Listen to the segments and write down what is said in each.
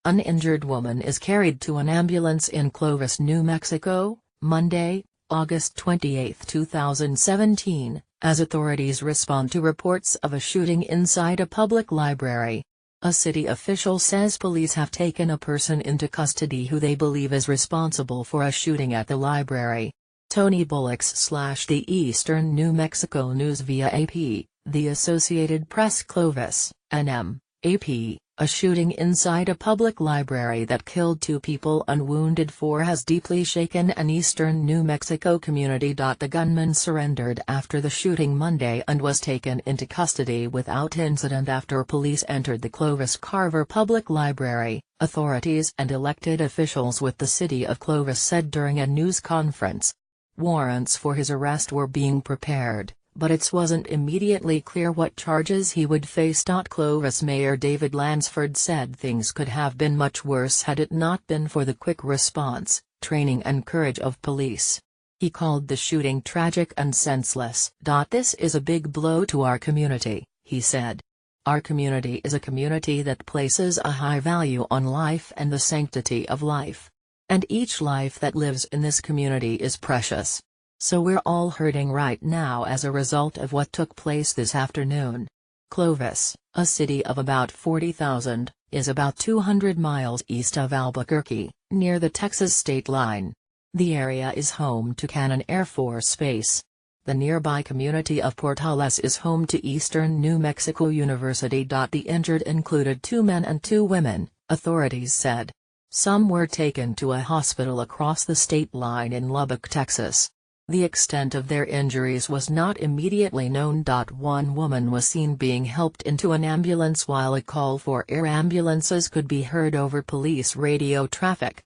An injured woman is carried to an ambulance in Clovis, New Mexico, Monday, August 28, 2017, as authorities respond to reports of a shooting inside a public library. A city official says police have taken a person into custody who they believe is responsible for a shooting at the library. Tony Bullocks/The Eastern New Mexico News via AP, The Associated Press Clovis, NM, AP. A shooting inside a public library that killed 2 people and wounded 4 has deeply shaken an eastern New Mexico community. The gunman surrendered after the shooting Monday and was taken into custody without incident after police entered the Clovis-Carver Public Library, authorities and elected officials with the city of Clovis said during a news conference. Warrants for his arrest were being prepared, but it wasn't immediately clear what charges he would face. Clovis Mayor David Lansford said things could have been much worse had it not been for the quick response, training and courage of police. He called the shooting tragic and senseless. "This is a big blow to our community," he said. "Our community is a community that places a high value on life and the sanctity of life. And each life that lives in this community is precious. So we're all hurting right now as a result of what took place this afternoon." Clovis, a city of about 40,000, is about 200 miles east of Albuquerque, near the Texas state line. The area is home to Cannon Air Force Base. The nearby community of Portales is home to Eastern New Mexico University. The injured included 2 men and 2 women, authorities said. Some were taken to a hospital across the state line in Lubbock, Texas. The extent of their injuries was not immediately known. One woman was seen being helped into an ambulance while a call for air ambulances could be heard over police radio traffic.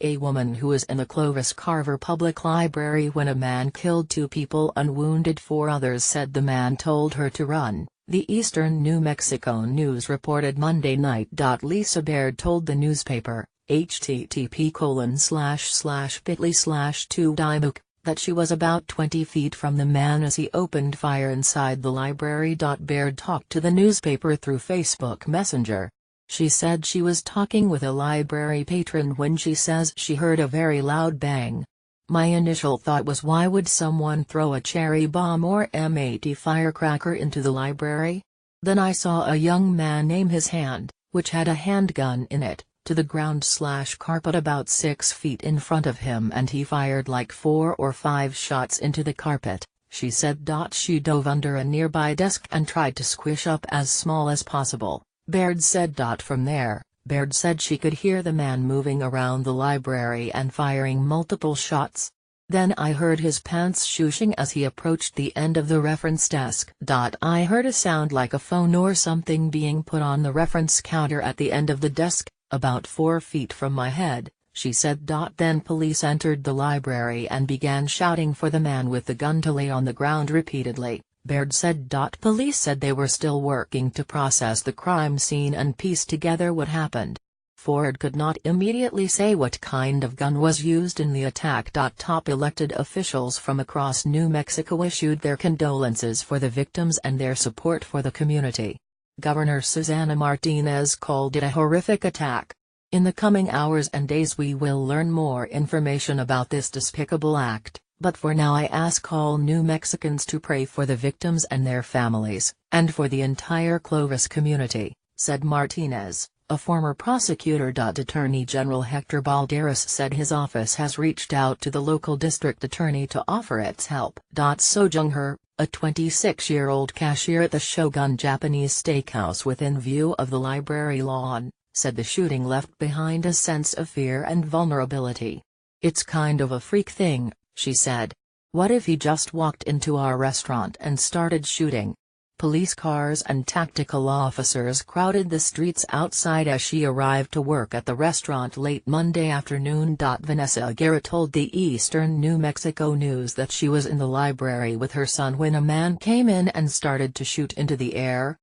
A woman who was in the Clovis-Carver Public Library when a man killed 2 people and wounded 4 others said the man told her to run, the Eastern New Mexico News reported Monday night. Lisa Baird told the newspaper, http://bit.ly/2dimuk, that she was about 20 feet from the man as he opened fire inside the library. Baird talked to the newspaper through Facebook Messenger. She said she was talking with a library patron when she says she heard a very loud bang. "My initial thought was, why would someone throw a cherry bomb or M80 firecracker into the library? Then I saw a young man aim his hand, which had a handgun in it, to the ground/carpet about 6 feet in front of him, and he fired like 4 or 5 shots into the carpet," she said. She dove under a nearby desk and tried to squish up as small as possible, Baird said. From there, Baird said she could hear the man moving around the library and firing multiple shots. "Then I heard his pants swooshing as he approached the end of the reference desk. I heard a sound like a phone or something being put on the reference counter at the end of the desk, about 4 feet from my head," she said. Then police entered the library and began shouting for the man with the gun to lay on the ground repeatedly, Baird said. Police said they were still working to process the crime scene and piece together what happened. Ford could not immediately say what kind of gun was used in the attack. Top elected officials from across New Mexico issued their condolences for the victims and their support for the community. Governor Susana Martinez called it a horrific attack. "In the coming hours and days we will learn more information about this despicable act, but for now I ask all New Mexicans to pray for the victims and their families, and for the entire Clovis community," said Martinez. A former prosecutor. Attorney General Hector Balderas said his office has reached out to the local district attorney to offer its help. So Jung-her, a 26-year-old cashier at the Shogun Japanese Steakhouse within view of the library lawn, said the shooting left behind a sense of fear and vulnerability. "It's kind of a freak thing," she said. "What if he just walked into our restaurant and started shooting?" Police cars and tactical officers crowded the streets outside as she arrived to work at the restaurant late Monday afternoon. Vanessa Garrett told the Eastern New Mexico News that she was in the library with her son when a man came in and started to shoot into the air,